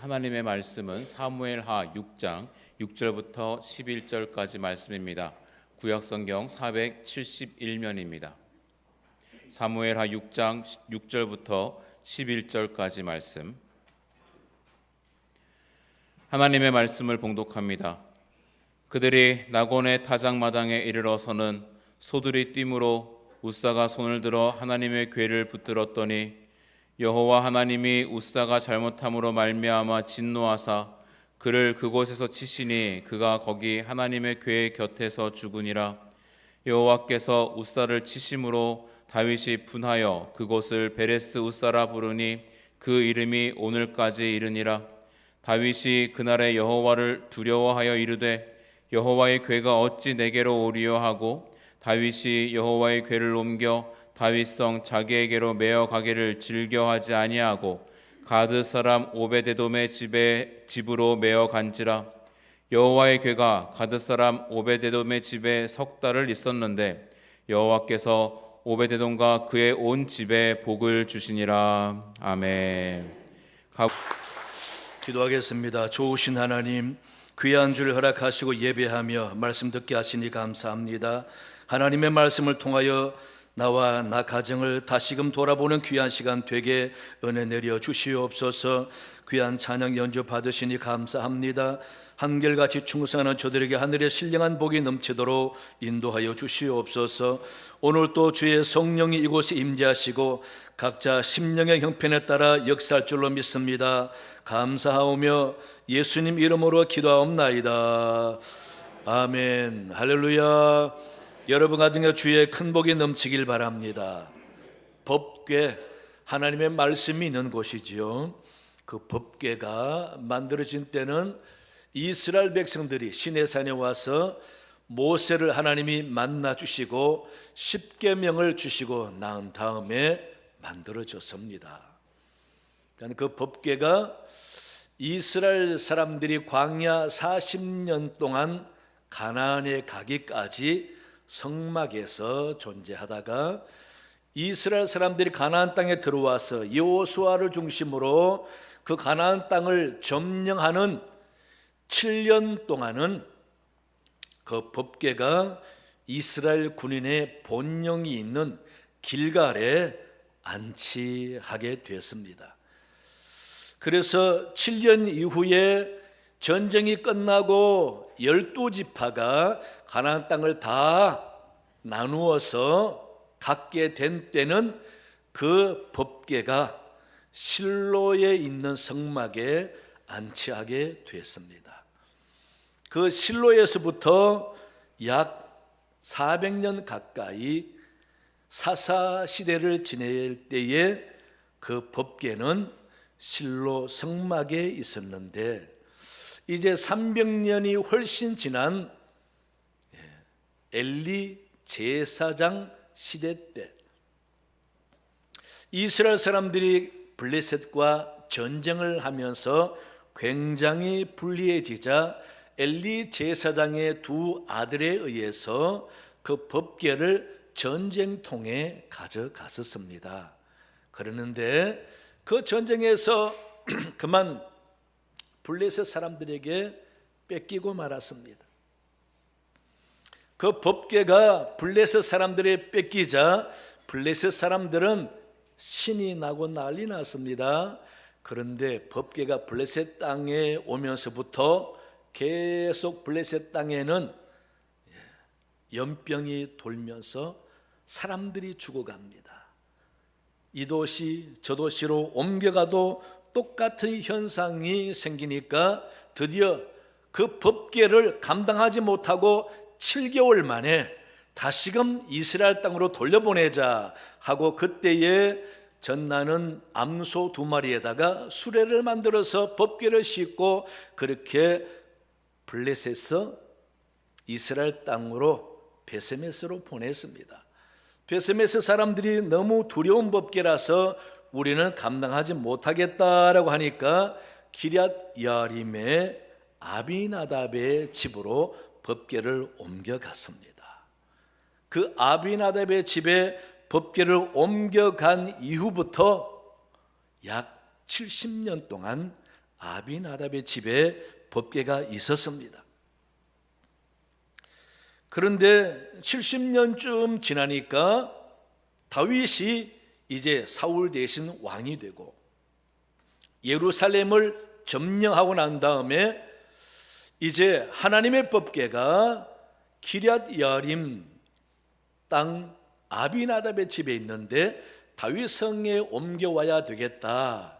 하나님의 말씀은 사무엘하 6장 6절부터 11절까지 말씀입니다. 구약성경 471면입니다. 사무엘하 6장 6절부터 11절까지 말씀. 하나님의 말씀을 봉독합니다. 그들이 나곤의 타작마당에 이르러서는 소들이 뛰므로 웃사가 손을 들어 하나님의 궤를 붙들었더니 여호와 하나님이 웃사가 잘못함으로 말미암아 진노하사 그를 그곳에서 치시니 그가 거기 하나님의 궤 곁에서 죽으니라. 여호와께서 웃사를 치심으로 다윗이 분하여 그곳을 베레스 웃사라 부르니 그 이름이 오늘까지 이르니라. 다윗이 그날에 여호와를 두려워하여 이르되 여호와의 궤가 어찌 내게로 오리요 하고 다윗이 여호와의 궤를 옮겨 다윗성 자기에게로 메어 가기를 즐겨하지 아니하고 가드 사람 오베데돔의 집으로 메어 간지라. 여호와의 궤가 가드 사람 오베데돔의 집에 석 달을 있었는데 여호와께서 오베데돔과 그의 온 집에 복을 주시니라. 아멘. 기도하겠습니다. 좋으신 하나님, 귀한 주를 허락하시고 예배하며 말씀 듣게 하시니 감사합니다. 하나님의 말씀을 통하여 나와 나 가정을 다시금 돌아보는 귀한 시간 되게 은혜 내려 주시옵소서. 귀한 찬양 연주 받으시니 감사합니다. 한결같이 충성하는 저들에게 하늘의 신령한 복이 넘치도록 인도하여 주시옵소서. 오늘 또 주의 성령이 이곳에 임재하시고 각자 심령의 형편에 따라 역사할 줄로 믿습니다. 감사하오며 예수님 이름으로 기도하옵나이다. 아멘. 할렐루야. 여러분 가정에 주의 큰 복이 넘치길 바랍니다. 법궤, 하나님의 말씀이 있는 곳이지요. 그 법궤가 만들어진 때는 이스라엘 백성들이 시내산에 와서 모세를 하나님이 만나 주시고 십계명을 주시고 난 다음에 만들어졌습니다. 그 법궤가 이스라엘 사람들이 광야 40년 동안 가나안에 가기까지 성막에서 존재하다가 이스라엘 사람들이 가나안 땅에 들어와서 여호수아를 중심으로 그 가나안 땅을 점령하는 7년 동안은 그 법궤가 이스라엘 군인의 본령이 있는 길갈에 안치하게 됐습니다. 그래서 7년 이후에 전쟁이 끝나고 12지파가 가나안 땅을 다 나누어서 갖게 된 때는 그 법궤가 실로에 있는 성막에 안치하게 됐습니다. 그 실로에서부터 약 400년 가까이 사사 시대를 지낼 때에 그 법궤는 실로 성막에 있었는데 이제 300년이 훨씬 지난 엘리 제사장 시대 때 이스라엘 사람들이 블레셋과 전쟁을 하면서 굉장히 불리해지자 엘리 제사장의 두 아들에 의해서 그 법궤를 전쟁통에 가져갔었습니다. 그러는데 그 전쟁에서 그만 블레셋 사람들에게 뺏기고 말았습니다. 그 법궤가 블레셋 사람들에 뺏기자 블레셋 사람들은 신이 나고 난리 났습니다. 그런데 법궤가 블레셋 땅에 오면서부터 계속 블레셋 땅에는 연병이 돌면서 사람들이 죽어갑니다. 이 도시 저 도시로 옮겨가도 똑같은 현상이 생기니까 드디어 그 법궤를 감당하지 못하고 7개월 만에 다시금 이스라엘 땅으로 돌려보내자 하고 그때에 전나는 암소 2마리에다가 수레를 만들어서 법궤를 싣고 그렇게 블레셋에서 이스라엘 땅으로 베세메스로 보냈습니다. 베세메스 사람들이 너무 두려운 법궤라서 우리는 감당하지 못하겠다라고 하니까 기럇 야림의 아비나답의 집으로 법궤를 옮겨갔습니다. 그 아비나답의 집에 법궤를 옮겨간 이후부터 약 70년 동안 아비나답의 집에 법궤가 있었습니다. 그런데 70년쯤 지나니까 다윗이 이제 사울 대신 왕이 되고 예루살렘을 점령하고 난 다음에 이제 하나님의 법궤가 기럇 여아림 땅 아비나답의 집에 있는데 다윗 성에 옮겨와야 되겠다.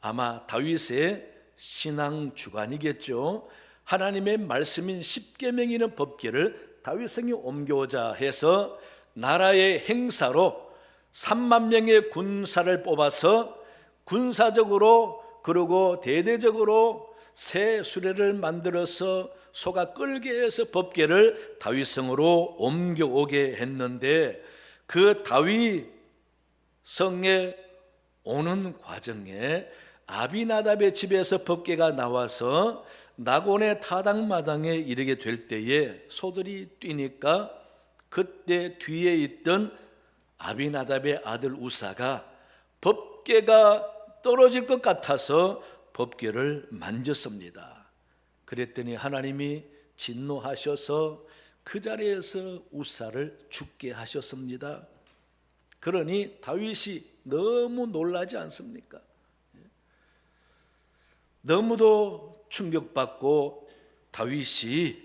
아마 다윗의 신앙 주관이겠죠. 하나님의 말씀인 십계명이라는 법궤를 다윗 성에 옮겨오자 해서 나라의 행사로 3만 명의 군사를 뽑아서 군사적으로 그리고 대대적으로 새 수레를 만들어서 소가 끌게 해서 법궤를 다윗성으로 옮겨오게 했는데 그 다윗성에 오는 과정에 아비나답의 집에서 법궤가 나와서 나곤의 타당마당에 이르게 될 때에 소들이 뛰니까 그때 뒤에 있던 아비나답의 아들 우사가 법궤가 떨어질 것 같아서 법궤를 만졌습니다. 그랬더니 하나님이 진노하셔서 그 자리에서 우사를 죽게 하셨습니다. 그러니 다윗이 너무 놀라지 않습니까? 너무도 충격받고 다윗이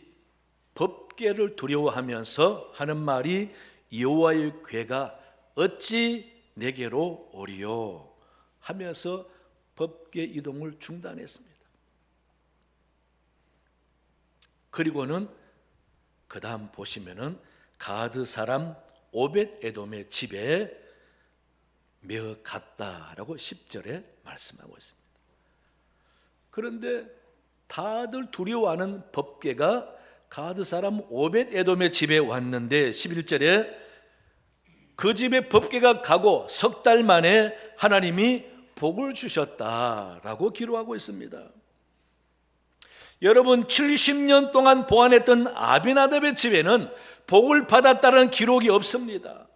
법궤를 두려워하면서 하는 말이 여호와의 궤가 어찌 내게로 오리요 하면서 법궤 이동을 중단했습니다. 그리고는 그 다음 보시면은 가드 사람 오벳 에돔의 집에 메어 갔다라고 10절에 말씀하고 있습니다. 그런데 다들 두려워하는 법궤가 가드 사람 오벳 에돔의 집에 왔는데 11절에 그 집에 법궤가 가고 석 달 만에 하나님이 복을 주셨다라고 기록하고 있습니다. 여러분 70년 동안 보관했던 아비나답의 집에는 복을 받았다는 기록이 없습니다.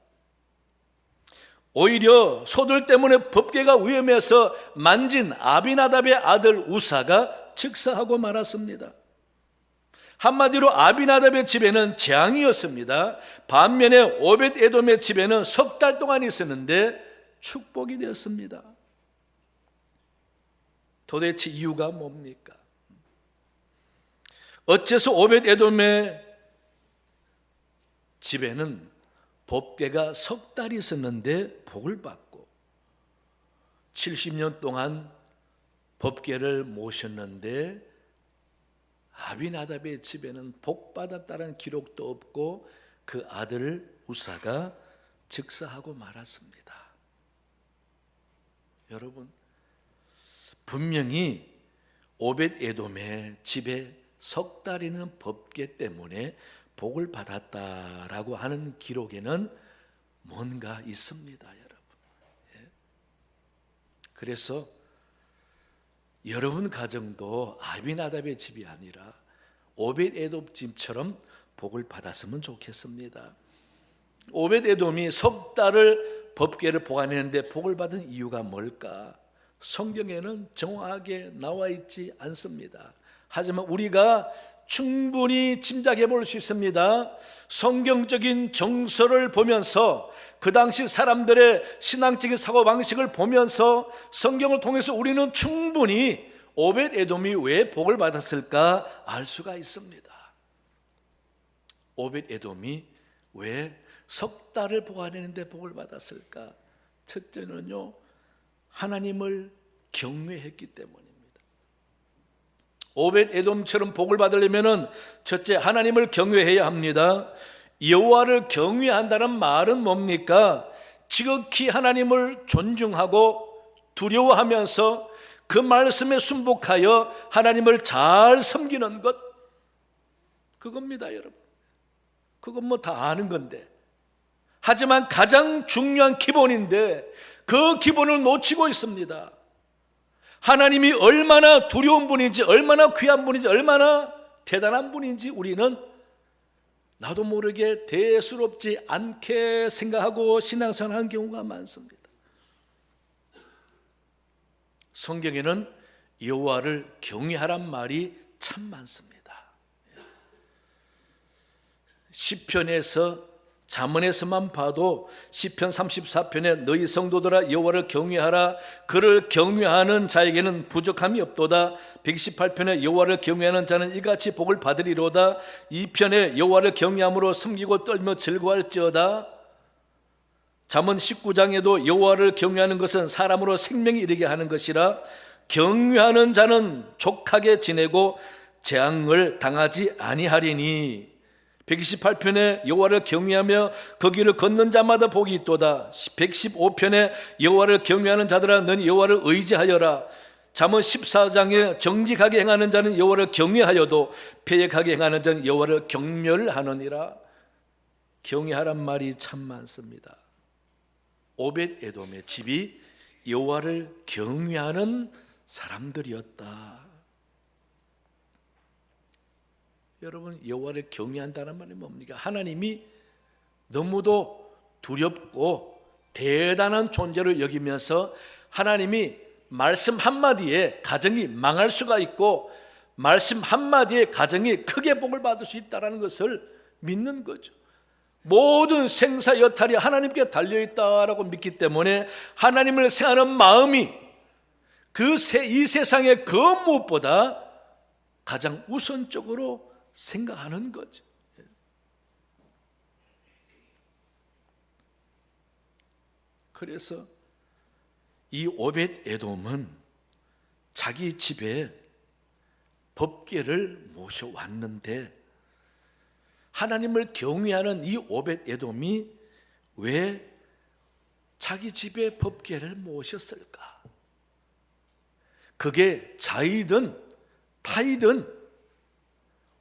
오히려 소들 때문에 법궤가 위험해서 만진 아비나답의 아들 우사가 즉사하고 말았습니다. 한마디로 아비나답의 집에는 재앙이었습니다. 반면에 오벳 에돔의 집에는 석 달 동안 있었는데 축복이 되었습니다. 도대체 이유가 뭡니까? 어째서 오벳 에돔의 집에는 법궤가 석 달 있었는데 복을 받고 70년 동안 법궤를 모셨는데 아비나답의 집에는 복 받았다는 기록도 없고 그 아들 우사가 즉사하고 말았습니다. 여러분 분명히 오벳 에돔의 집에 석 달이는 법궤 때문에 복을 받았다라고 하는 기록에는 뭔가 있습니다, 여러분. 그래서 여러분 가정도 아비나답의 집이 아니라 오벳 에돔 집처럼 복을 받았으면 좋겠습니다. 오벳 에돔이 석 달을 법궤를 보관했는데 복을 받은 이유가 뭘까? 성경에는 정확하게 나와 있지 않습니다. 하지만 우리가 충분히 짐작해 볼 수 있습니다. 성경적인 정서를 보면서 그 당시 사람들의 신앙적인 사고방식을 보면서 성경을 통해서 우리는 충분히 오벳 에돔이 왜 복을 받았을까 알 수가 있습니다. 오벳 에돔이 왜 석 달을 보관했는데 복을 받았을까? 첫째는요, 하나님을 경외했기 때문입니다. 오벳 에돔처럼 복을 받으려면 첫째 하나님을 경외해야 합니다. 여호와를 경외한다는 말은 뭡니까? 지극히 하나님을 존중하고 두려워하면서 그 말씀에 순복하여 하나님을 잘 섬기는 것, 그겁니다, 여러분. 그건 뭐 다 아는 건데. 하지만 가장 중요한 기본인데 그 기본을 놓치고 있습니다. 하나님이 얼마나 두려운 분인지, 얼마나 귀한 분인지, 얼마나 대단한 분인지 우리는 나도 모르게 대수롭지 않게 생각하고 신앙생활하는 경우가 많습니다. 성경에는 여호와를 경외하란 말이 참 많습니다. 시편에서 잠언에서만 봐도 시편 34편에 너희 성도들아 여호와를 경외하라. 그를 경외하는 자에게는 부족함이 없도다. 118편에 여호와를 경외하는 자는 이같이 복을 받으리로다. 2편에 여호와를 경외함으로 섬기고 떨며 즐거워할지어다. 잠언 19장에도 여호와를 경외하는 것은 사람으로 생명이 이르게 하는 것이라. 경외하는 자는 족하게 지내고 재앙을 당하지 아니하리니. 128편에 여호와를 경외하며 거기를 걷는 자마다 복이 있도다. 115편에 여호와를 경외하는 자들아 너는 여호와를 의지하여라. 잠언 14장에 정직하게 행하는 자는 여호와를 경외하여도 패역하게 행하는 자는 여호와를 경멸하느니라. 경외하란 말이 참 많습니다. 오벳 에돔의 집이 여호와를 경외하는 사람들이었다. 여러분, 여호와를 경외한다는 말이 뭡니까? 하나님이 너무도 두렵고 대단한 존재를 여기면서 하나님이 말씀 한마디에 가정이 망할 수가 있고 말씀 한마디에 가정이 크게 복을 받을 수 있다는 것을 믿는 거죠. 모든 생사 여탈이 하나님께 달려있다라고 믿기 때문에 하나님을 생각하는 마음이 이 세상의 그 무엇보다 가장 우선적으로 생각하는 거죠. 그래서 이 오벳 에돔은 자기 집에 법궤를 모셔왔는데 하나님을 경외하는 이 오벳 에돔이 왜 자기 집에 법궤를 모셨을까? 그게 자이든 타이든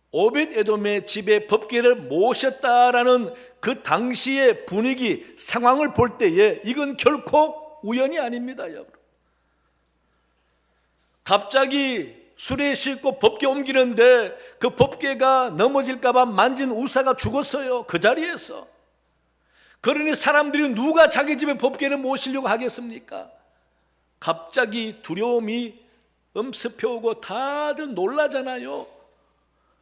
오벳 에돔의 집에 법궤를 모셨다라는 그 당시의 분위기, 상황을 볼 때에 이건 결코 우연이 아닙니다, 여러분. 갑자기 수레에 싣고 법궤 옮기는데 그 법궤가 넘어질까봐 만진 우사가 죽었어요, 그 자리에서. 그러니 사람들이 누가 자기 집에 법궤를 모시려고 하겠습니까? 갑자기 두려움이 엄습해오고 다들 놀라잖아요.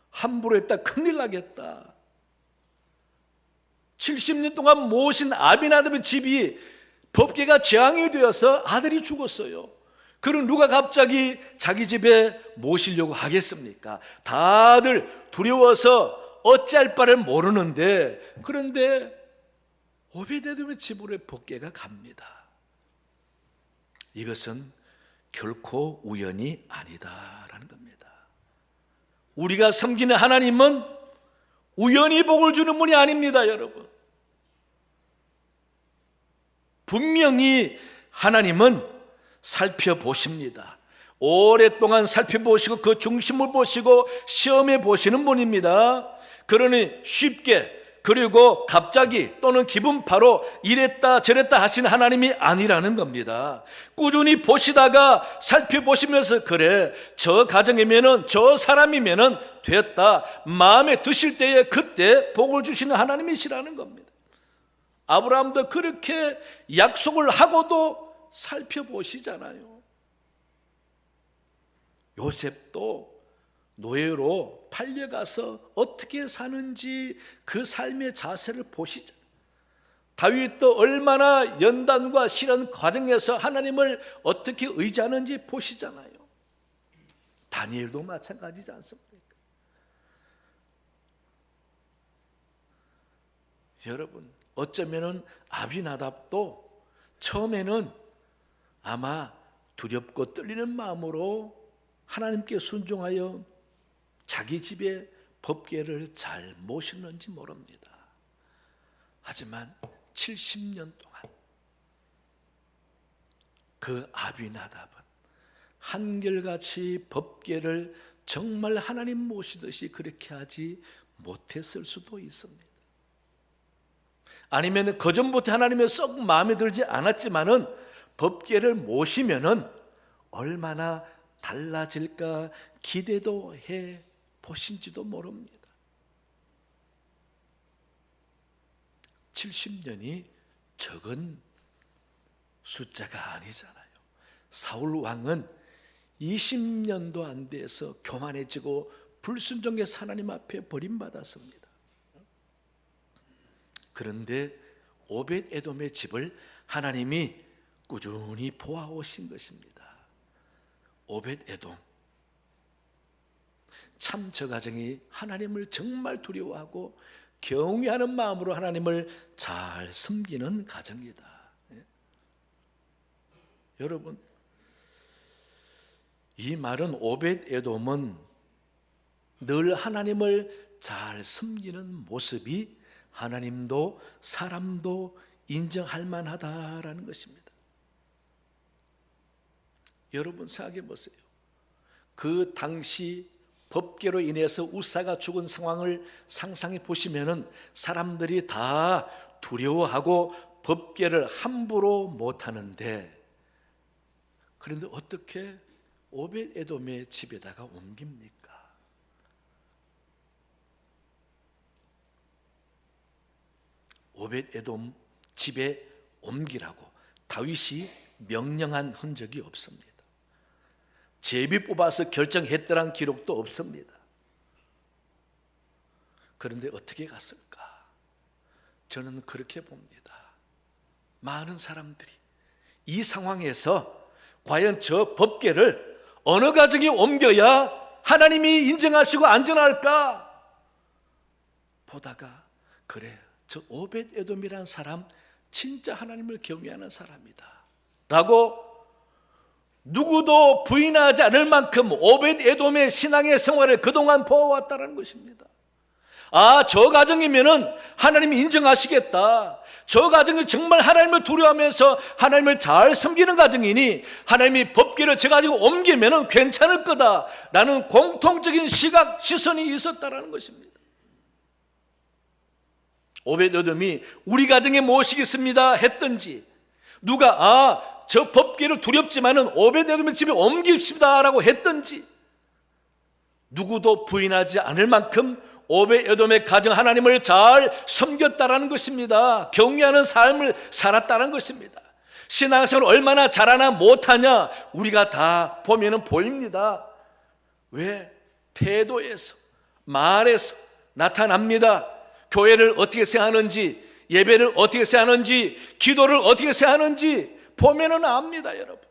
함부로 했다 큰일 나겠다. 70년 동안 모신 아비나답의 집이 법궤가 재앙이 되어서 아들이 죽었어요. 그럼 누가 갑자기 자기 집에 모시려고 하겠습니까? 다들 두려워서 어찌할 바를 모르는데, 그런데 오벳에돔의 집으로 법궤가 갑니다. 이것은 결코 우연이 아니다라는 겁니다. 우리가 섬기는 하나님은 우연히 복을 주는 분이 아닙니다, 여러분. 분명히 하나님은 살펴보십니다. 오랫동안 살펴보시고 그 중심을 보시고 시험해 보시는 분입니다. 그러니 쉽게 그리고 갑자기 또는 기분파로 이랬다 저랬다 하시는 하나님이 아니라는 겁니다. 꾸준히 보시다가 살펴보시면서 그래 저 가정이면은 저 사람이면은 됐다 마음에 드실 때에 그때 복을 주시는 하나님이시라는 겁니다. 아브라함도 그렇게 약속을 하고도 살펴보시잖아요. 요셉도 노예로 팔려가서 어떻게 사는지 그 삶의 자세를 보시죠. 다윗도 얼마나 연단과 시련 과정에서 하나님을 어떻게 의지하는지 보시잖아요. 다니엘도 마찬가지지 않습니까? 여러분, 어쩌면은 아비나답도 처음에는 아마 두렵고 떨리는 마음으로 하나님께 순종하여 자기 집에 법궤를 잘 모셨는지 모릅니다. 하지만 70년 동안 그 아비나답은 한결같이 법궤를 정말 하나님 모시듯이 그렇게 하지 못했을 수도 있습니다. 아니면 그전부터 하나님의 썩 마음에 들지 않았지만은 법궤를 모시면은 얼마나 달라질까 기대도 해 보신지도 모릅니다. 70년이 적은 숫자가 아니잖아요. 사울 왕은 20년도 안 돼서 교만해지고 불순종해서 하나님 앞에 버림받았습니다. 그런데 오벳 에돔의 집을 하나님이 꾸준히 보아오신 것입니다. 오벳 에돔, 참 저 가정이 하나님을 정말 두려워하고 경외하는 마음으로 하나님을 잘 섬기는 가정이다. 여러분, 이 말은 오벳 에돔은 늘 하나님을 잘 섬기는 모습이 하나님도 사람도 인정할 만하다라는 것입니다. 여러분 생각해 보세요. 그 당시 법궤로 인해서 우사가 죽은 상황을 상상해 보시면은 사람들이 다 두려워하고 법궤를 함부로 못 하는데, 그런데 어떻게 오벳 에돔의 집에다가 옮깁니까? 오벳 에돔 집에 옮기라고 다윗이 명령한 흔적이 없습니다. 제비 뽑아서 결정했더란 기록도 없습니다. 그런데 어떻게 갔을까? 저는 그렇게 봅니다. 많은 사람들이 이 상황에서 과연 저 법궤를 어느 가정에 옮겨야 하나님이 인정하시고 안전할까 보다가, 그래, 저 오벳 에돔이라는 사람 진짜 하나님을 경외하는 사람이다 라고 누구도 부인하지 않을 만큼 오벳 에돔의 신앙의 생활을 그동안 보아왔다는 것입니다. 아, 저 가정이면은 하나님이 인정하시겠다. 저 가정이 정말 하나님을 두려워하면서 하나님을 잘 섬기는 가정이니 하나님이 법궤를 저 가지고 옮기면은 괜찮을 거다라는 공통적인 시각, 시선이 있었다라는 것입니다. 오벳 에돔이 우리 가정에 무엇이 있습니다 했든지, 누가 저 법궤를 두렵지만은 오벳 에돔의 집에 옮깁시다라고 했든지, 누구도 부인하지 않을 만큼 오벳 에돔의 가정 하나님을 잘 섬겼다라는 것입니다. 경외하는 삶을 살았다는 것입니다. 신앙생활을 얼마나 잘하나 못하냐 우리가 다 보면은 보입니다. 왜? 태도에서, 말에서 나타납니다. 교회를 어떻게 생각하는지, 예배를 어떻게 생각하는지, 기도를 어떻게 생각하는지 보면은 압니다, 여러분.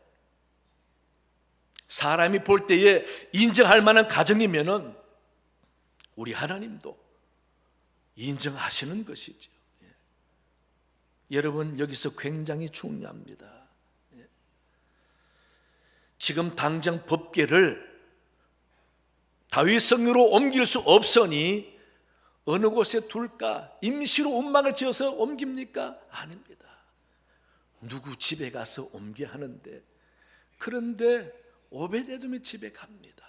사람이 볼 때에 인정할 만한 가정이면은 우리 하나님도 인정하시는 것이죠. 여러분, 여기서 굉장히 중요합니다. 지금 당장 법궤를 다윗 성읍으로 옮길 수 없으니 어느 곳에 둘까? 임시로 움막을 지어서 옮깁니까? 아닙니다. 누구 집에 가서 옮겨야 하는데, 그런데 오벳 에돔의 집에 갑니다.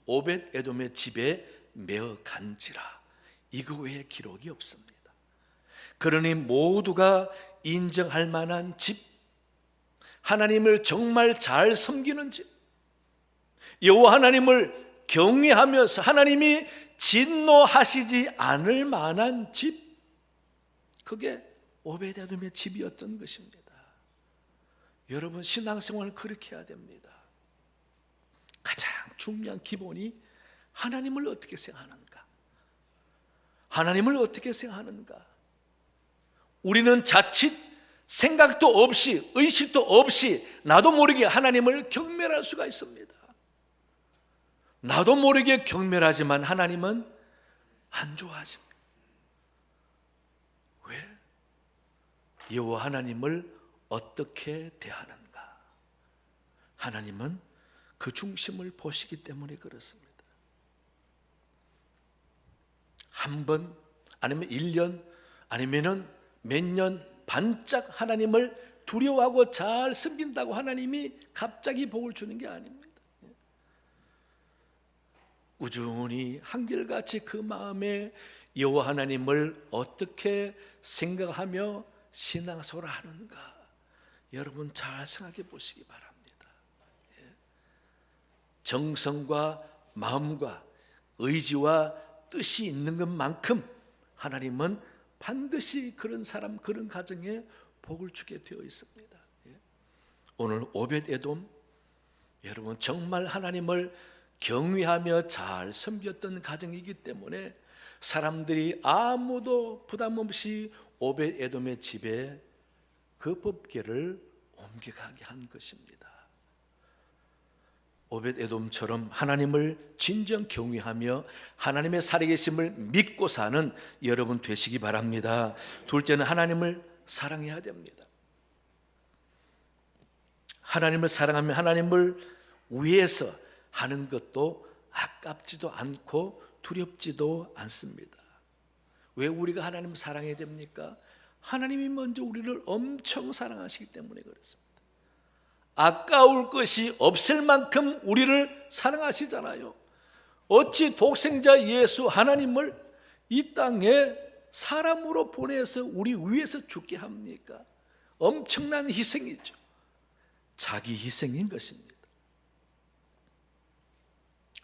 오벳 에돔의 집에 매어 간지라, 이거 외에 기록이 없습니다. 그러니 모두가 인정할 만한 집, 하나님을 정말 잘 섬기는 집, 여호와 하나님을 경외하면서 하나님이 진노하시지 않을 만한 집, 그게 오벳 에돔의 집이었던 것입니다. 여러분, 신앙생활을 그렇게 해야 됩니다. 가장 중요한 기본이 하나님을 어떻게 생각하는가, 하나님을 어떻게 생각하는가. 우리는 자칫 생각도 없이 의식도 없이 나도 모르게 하나님을 경멸할 수가 있습니다. 나도 모르게 경멸하지만 하나님은 안 좋아하십니다. 왜? 여호와 하나님을 어떻게 대하는가, 하나님은 그 중심을 보시기 때문에 그렇습니다. 한 번 아니면 1년 아니면은 몇 년 반짝 하나님을 두려워하고 잘 섬긴다고 하나님이 갑자기 복을 주는 게 아닙니다. 꾸준히 한결같이 그 마음에 여호와 하나님을 어떻게 생각하며 신앙생활을 하는가, 여러분 잘 생각해 보시기 바랍니다. 정성과 마음과 의지와 뜻이 있는 것만큼 하나님은 반드시 그런 사람, 그런 가정에 복을 주게 되어 있습니다. 오늘 오벳 에돔 여러분 정말 하나님을 경외하며 잘 섬겼던 가정이기 때문에 사람들이 아무도 부담 없이 오벳 에돔의 집에 그 법궤를 옮겨가게 한 것입니다. 오벳 에돔처럼 하나님을 진정 경외하며 하나님의 살아계심을 믿고 사는 여러분 되시기 바랍니다. 둘째는 하나님을 사랑해야 됩니다. 하나님을 사랑하며 하나님을 위해서 하는 것도 아깝지도 않고 두렵지도 않습니다. 왜 우리가 하나님을 사랑해야 됩니까? 하나님이 먼저 우리를 엄청 사랑하시기 때문에 그렇습니다. 아까울 것이 없을 만큼 우리를 사랑하시잖아요. 어찌 독생자 예수 하나님을 이 땅에 사람으로 보내서 우리 위해서 죽게 합니까? 엄청난 희생이죠. 자기 희생인 것입니다.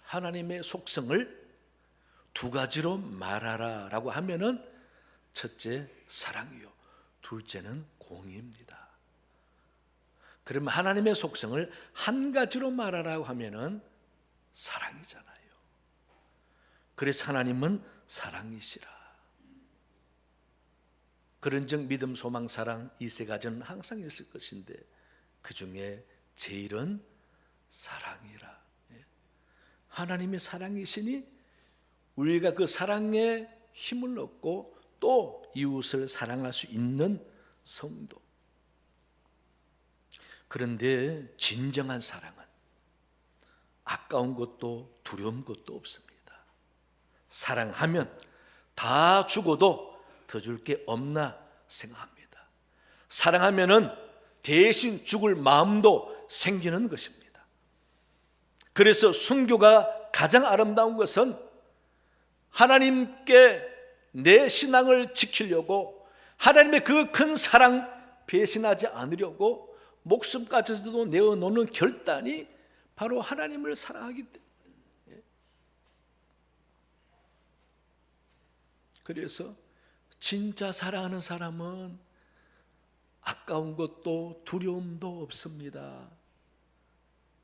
하나님의 속성을 두 가지로 말하라 라고 하면은 첫째 사랑이요, 둘째는 공의입니다. 그러면 하나님의 속성을 한 가지로 말하라고 하면은 사랑이잖아요. 그래서 하나님은 사랑이시라. 그런즉 믿음, 소망, 사랑 이 세 가지는 항상 있을 것인데 그 중에 제일은 사랑이라. 하나님의 사랑이시니 우리가 그 사랑에 힘을 얻고 또 이웃을 사랑할 수 있는 성도. 그런데 진정한 사랑은 아까운 것도 두려운 것도 없습니다. 사랑하면 다 죽어도 더 줄 게 없나 생각합니다. 사랑하면은 대신 죽을 마음도 생기는 것입니다. 그래서 순교가 가장 아름다운 것은 하나님께 내 신앙을 지키려고 하나님의 그 큰 사랑 배신하지 않으려고 목숨까지도 내어놓는 결단이 바로 하나님을 사랑하기 때문에. 그래서 진짜 사랑하는 사람은 아까운 것도 두려움도 없습니다.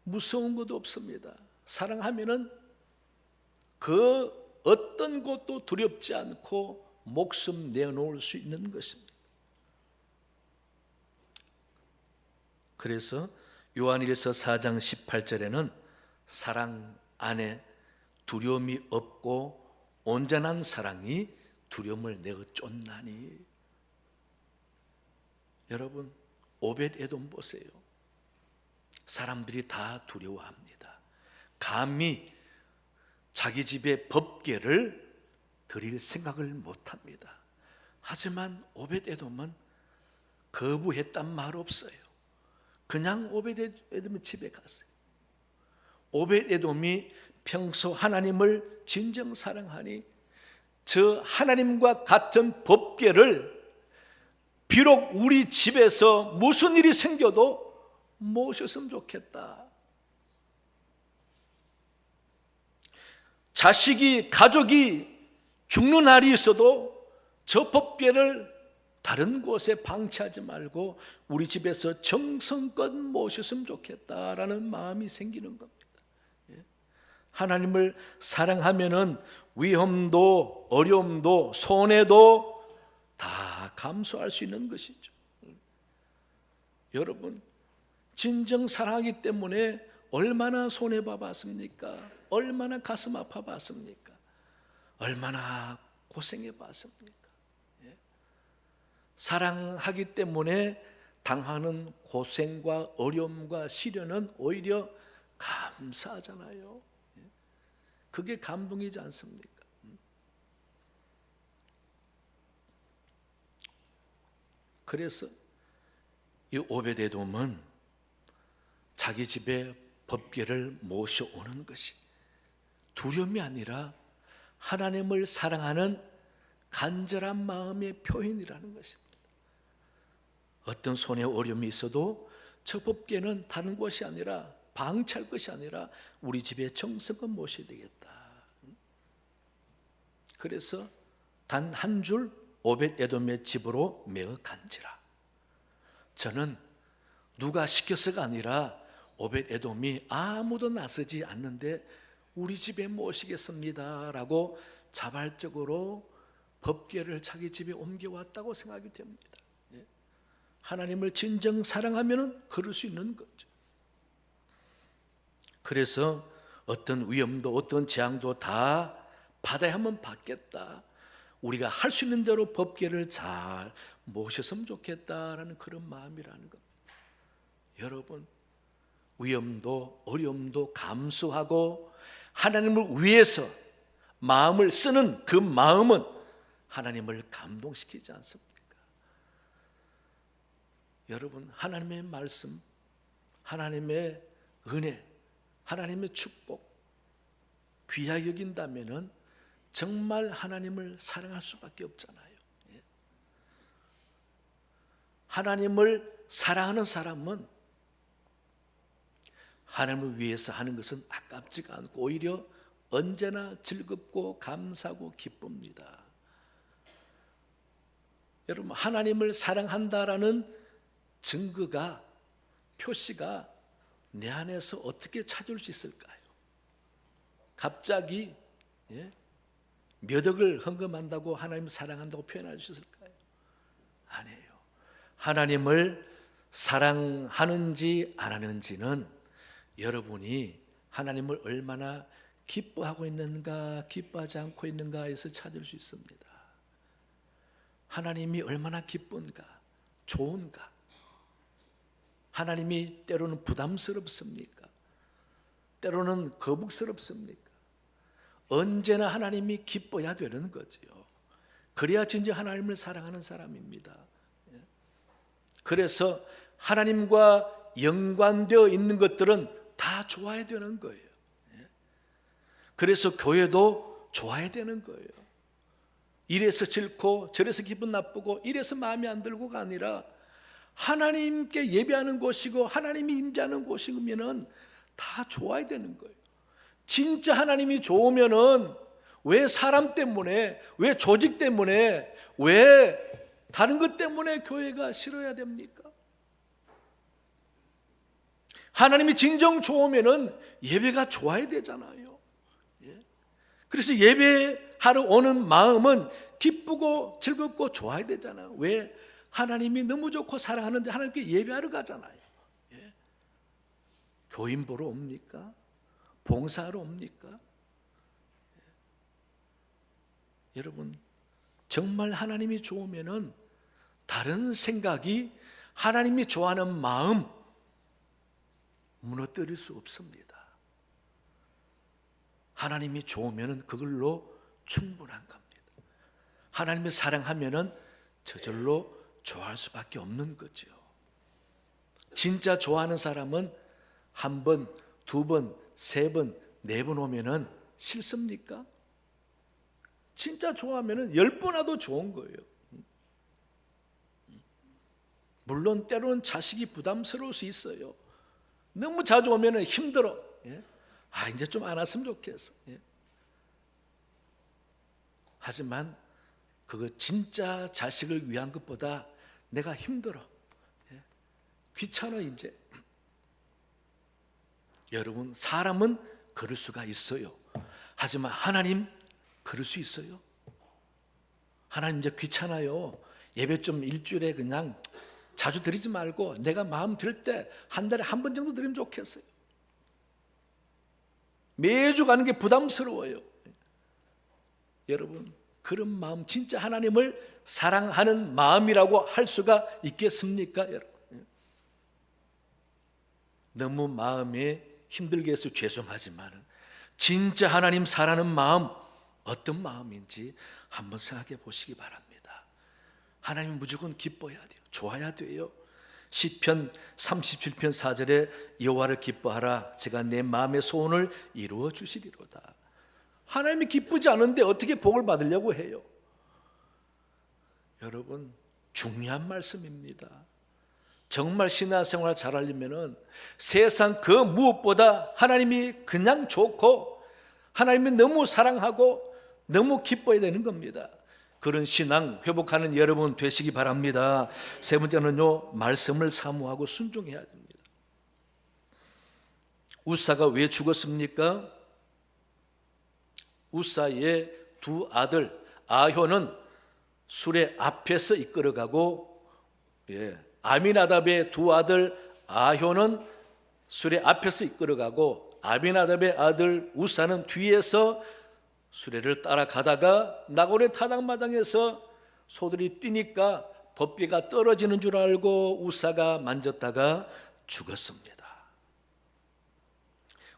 무서운 것도 없습니다. 사랑하면은 그 어떤 것도 두렵지 않고 목숨 내어놓을 수 있는 것입니다. 그래서 요한일서 4장 18절에는 사랑 안에 두려움이 없고 온전한 사랑이 두려움을 내어 쫓나니. 여러분 오벳 에돔 보세요. 사람들이 다 두려워합니다. 감히 자기 집에 법궤를 드릴 생각을 못합니다. 하지만 오벳 에돔은 거부했단 말 없어요. 그냥 오벳 에돔의 집에 갔어요. 오벳 에돔이 평소 하나님을 진정 사랑하니 저 하나님과 같은 법궤를 비록 우리 집에서 무슨 일이 생겨도 모셨으면 좋겠다. 자식이, 가족이 죽는 날이 있어도 저 법궤를 다른 곳에 방치하지 말고 우리 집에서 정성껏 모셨으면 좋겠다라는 마음이 생기는 겁니다. 하나님을 사랑하면은 위험도 어려움도 손해도 다 감수할 수 있는 것이죠. 여러분 진정 사랑하기 때문에 얼마나 손해봐 봤습니까? 얼마나 가슴 아파 봤습니까? 얼마나 고생해 봤습니까? 사랑하기 때문에 당하는 고생과 어려움과 시련은 오히려 감사하잖아요. 그게 감동이지 않습니까? 그래서 이 오벳 에돔은 자기 집에 법궤를 모셔오는 것이 두려움이 아니라 하나님을 사랑하는 간절한 마음의 표현이라는 것입니다. 어떤 손에 어려움이 있어도 저 법궤는 다른 곳이 아니라 방치할 것이 아니라 우리 집에 정성껏 모셔야 되겠다. 그래서 단 한 줄 오벳 에돔의 집으로 메어 간지라. 저는 누가 시켜서가 아니라 오벳에돔이 아무도 나서지 않는데 우리 집에 모시겠습니다 라고 자발적으로 법궤를 자기 집에 옮겨왔다고 생각이 됩니다. 하나님을 진정 사랑하면 그럴 수 있는 거죠. 그래서 어떤 위험도 어떤 재앙도 다 받아야만 받겠다, 우리가 할 수 있는 대로 법궤를 잘 모셨으면 좋겠다라는 그런 마음이라는 겁니다. 여러분, 위험도 어려움도 감수하고 하나님을 위해서 마음을 쓰는 그 마음은 하나님을 감동시키지 않습니까? 여러분, 하나님의 말씀, 하나님의 은혜, 하나님의 축복 귀하게 여긴다면은 정말 하나님을 사랑할 수밖에 없잖아요. 하나님을 사랑하는 사람은 하나님을 위해서 하는 것은 아깝지가 않고 오히려 언제나 즐겁고 감사하고 기쁩니다. 여러분, 하나님을 사랑한다라는 증거가, 표시가 내 안에서 어떻게 찾을 수 있을까요? 갑자기 몇 억을 헌금한다고 하나님을 사랑한다고 표현할 수 있을까요? 아니에요. 하나님을 사랑하는지 안 하는지는 여러분이 하나님을 얼마나 기뻐하고 있는가 기뻐하지 않고 있는가에서 찾을 수 있습니다. 하나님이 얼마나 기쁜가 좋은가, 하나님이 때로는 부담스럽습니까? 때로는 거북스럽습니까? 언제나 하나님이 기뻐야 되는 거지요. 그래야 진짜 하나님을 사랑하는 사람입니다. 그래서 하나님과 연관되어 있는 것들은 다 좋아야 되는 거예요. 그래서 교회도 좋아야 되는 거예요. 이래서 싫고 저래서 기분 나쁘고 이래서 마음에 안 들고가 아니라 하나님께 예배하는 곳이고 하나님이 임재하는 곳이면은 다 좋아야 되는 거예요. 진짜 하나님이 좋으면은 왜 사람 때문에, 왜 조직 때문에, 왜 다른 것 때문에 교회가 싫어야 됩니까? 하나님이 진정 좋으면은 예배가 좋아야 되잖아요. 그래서 예배하러 오는 마음은 기쁘고 즐겁고 좋아야 되잖아요. 왜? 하나님이 너무 좋고 사랑하는데 하나님께 예배하러 가잖아요. 교인 보러 옵니까? 봉사하러 옵니까? 여러분, 정말 하나님이 좋으면은 다른 생각이 하나님이 좋아하는 마음 무너뜨릴 수 없습니다. 하나님이 좋으면은 그걸로 충분한 겁니다. 하나님을 사랑하면은 저절로 좋아할 수밖에 없는 거죠. 진짜 좋아하는 사람은 한 번, 두 번, 세 번, 네 번 오면은 싫습니까? 진짜 좋아하면은 10번 와도 좋은 거예요. 물론 때로는 자식이 부담스러울 수 있어요. 너무 자주 오면은 힘들어. 이제 좀 안 왔으면 좋겠어. 하지만 그거 진짜 자식을 위한 것보다 내가 힘들어. 귀찮아 이제. 여러분, 사람은 그럴 수가 있어요. 하지만 하나님 그럴 수 있어요? 하나님 이제 귀찮아요. 예배 좀 일주일에 그냥 자주 드리지 말고 내가 마음 들 때 한 달에 한 번 정도 드리면 좋겠어요. 매주 가는 게 부담스러워요. 여러분, 그런 마음, 진짜 하나님을 사랑하는 마음이라고 할 수가 있겠습니까? 여러분, 너무 마음에 힘들게 해서 죄송하지만 진짜 하나님 사랑하는 마음 어떤 마음인지 한번 생각해 보시기 바랍니다. 하나님 무조건 기뻐야 돼요. 좋아야 돼요. 시편 37편 4절에 여호와를 기뻐하라, 제가 내 마음의 소원을 이루어 주시리로다. 하나님이 기쁘지 않은데 어떻게 복을 받으려고 해요? 여러분, 중요한 말씀입니다. 정말 신앙생활 잘하려면 세상 그 무엇보다 하나님이 그냥 좋고 하나님이 너무 사랑하고 너무 기뻐야 되는 겁니다. 그런 신앙 회복하는 여러분 되시기 바랍니다. 세 번째는요, 말씀을 사모하고 순종해야 됩니다. 우사가 왜 죽었습니까? 우사의 두 아들 아효는 수레 앞에서 이끌어가고, 아미나답의 두 아들 아효는 수레 앞에서 이끌어가고, 아미나답의 아들 우사는 뒤에서 수레를 따라가다가 나곤의 타작마당에서 소들이 뛰니까 법궤가 떨어지는 줄 알고 우사가 만졌다가 죽었습니다.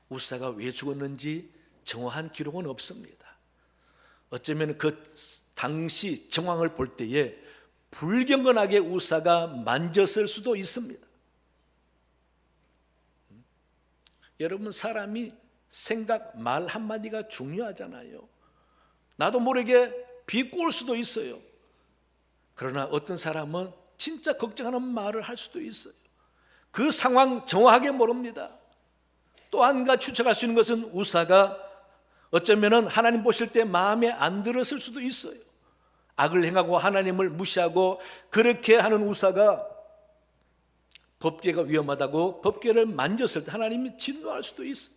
우사가 왜 죽었는지 정확한 기록은 없습니다. 어쩌면 그 당시 정황을 볼 때에 불경건하게 우사가 만졌을 수도 있습니다. 여러분, 사람이 생각, 말 한마디가 중요하잖아요. 나도 모르게 비꼬을 수도 있어요. 그러나 어떤 사람은 진짜 걱정하는 말을 할 수도 있어요. 그 상황 정확하게 모릅니다. 또 한 가지 추측할 수 있는 것은 우사가 어쩌면 하나님 보실 때 마음에 안 들었을 수도 있어요. 악을 행하고 하나님을 무시하고 그렇게 하는 우사가 법궤가 위험하다고 법궤를 만졌을 때 하나님이 진노할 수도 있어요.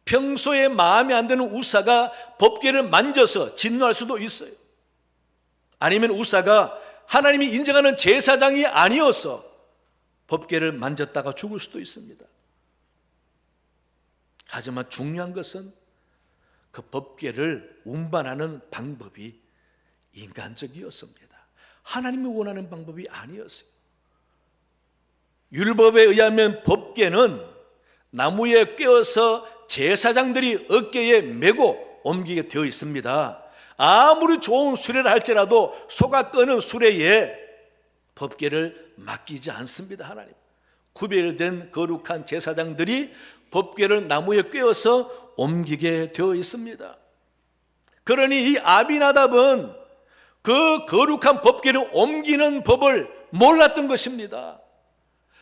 평소에 마음에 안 드는 우사가 법궤를 만져서 진노할 수도 있어요. 아니면 우사가 하나님이 인정하는 제사장이 아니어서 법궤를 만졌다가 죽을 수도 있습니다. 하지만 중요한 것은 그 법궤를 운반하는 방법이 인간적이었습니다. 하나님이 원하는 방법이 아니었어요. 율법에 의하면 법궤는 나무에 꿰어서 제사장들이 어깨에 메고 옮기게 되어 있습니다. 아무리 좋은 수레를 할지라도 소가 끄는 수레에 법궤를 맡기지 않습니다. 하나님, 구별된 거룩한 제사장들이 법궤를 나무에 꿰어서 옮기게 되어 있습니다. 그러니 이 아비나답은 그 거룩한 법궤를 옮기는 법을 몰랐던 것입니다.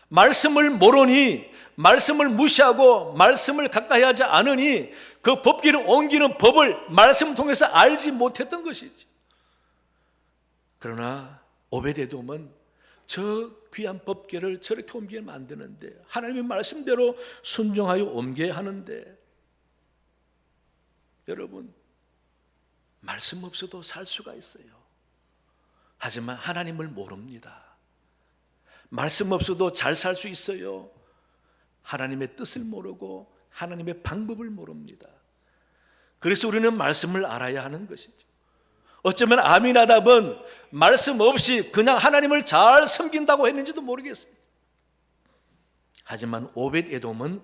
말씀을 모르니, 말씀을 무시하고 말씀을 가까이 하지 않으니 그 법궤를 옮기는 법을 말씀을 통해서 알지 못했던 것이죠. 그러나 오베데돔은 저 귀한 법궤를 저렇게 옮기면 안 되는데, 하나님의 말씀대로 순종하여 옮겨야 하는데, 여러분, 말씀 없어도 살 수가 있어요. 하지만 하나님을 모릅니다. 말씀 없어도 잘 살 수 있어요. 하나님의 뜻을 모르고 하나님의 방법을 모릅니다. 그래서 우리는 말씀을 알아야 하는 것이죠. 어쩌면 아미나답은 말씀 없이 그냥 하나님을 잘 섬긴다고 했는지도 모르겠습니다. 하지만 오벳에돔은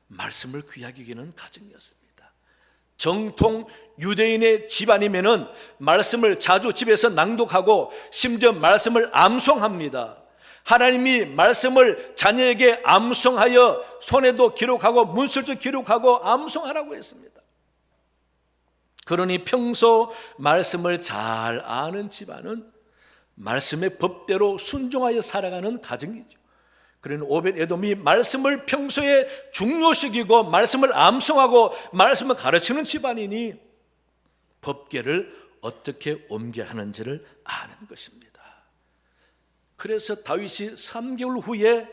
말씀을 귀하게 여기는 가정이었습니다. 정통 유대인의 집안이면은 말씀을 자주 집에서 낭독하고 심지어 말씀을 암송합니다. 하나님이 말씀을 자녀에게 암송하여 손에도 기록하고 문술도 기록하고 암송하라고 했습니다. 그러니 평소 말씀을 잘 아는 집안은 말씀의 법대로 순종하여 살아가는 가정이죠. 그러니 오벳에돔이 말씀을 평소에 중요시기고 말씀을 암송하고 말씀을 가르치는 집안이니 법궤를 어떻게 옮겨야 하는지를 아는 것입니다. 그래서 다윗이 3개월 후에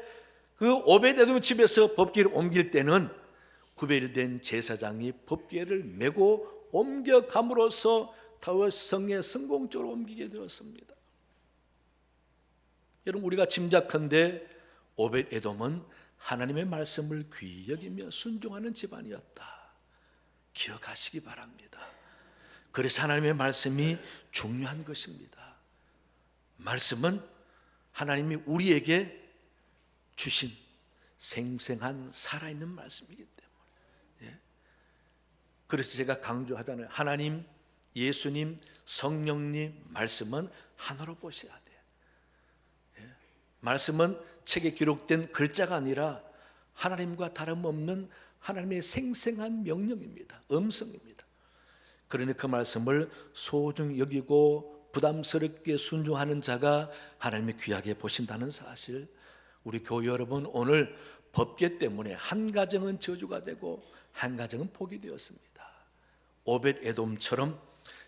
그 오벳에돔 집에서 법궤를 옮길 때는 구별된 제사장이 법궤를 메고 옮겨감으로써 다윗 성에 성공적으로 옮기게 되었습니다. 여러분, 우리가 짐작컨대 오벳에돔은 하나님의 말씀을 귀히 여기며 순종하는 집안이었다. 기억하시기 바랍니다. 그래서 하나님의 말씀이 중요한 것입니다. 말씀은 하나님이 우리에게 주신 생생한 살아있는 말씀이기 때문에, 그래서 제가 강조하잖아요. 하나님, 예수님, 성령님 말씀은 하나로 보셔야 돼요. 말씀은 책에 기록된 글자가 아니라 하나님과 다름없는 하나님의 생생한 명령입니다. 음성입니다. 그러니 그 말씀을 소중히 여기고 부담스럽게 순종하는 자가 하나님이 귀하게 보신다는 사실, 우리 교회 여러분, 오늘 법궤 때문에 한 가정은 저주가 되고 한 가정은 복이 되었습니다. 오벳에돔처럼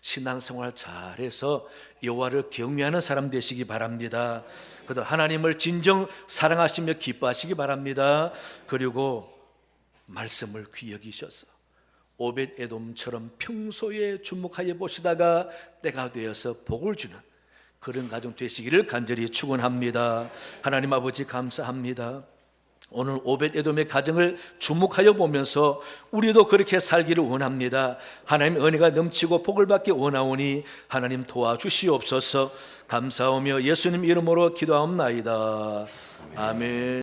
신앙생활 잘해서 여호와를 경외하는 사람 되시기 바랍니다. 그다음 하나님을 진정 사랑하시며 기뻐하시기 바랍니다. 그리고 말씀을 귀히 여기셔서 오벳 에돔처럼 평소에 주목하여 보시다가 때가 되어서 복을 주는 그런 가정 되시기를 간절히 축원합니다. 하나님 아버지 감사합니다. 오늘 오벳 에돔의 가정을 주목하여 보면서 우리도 그렇게 살기를 원합니다. 하나님 은혜가 넘치고 복을 받기 원하오니 하나님 도와주시옵소서. 감사하며 예수님 이름으로 기도하옵나이다. 아멘.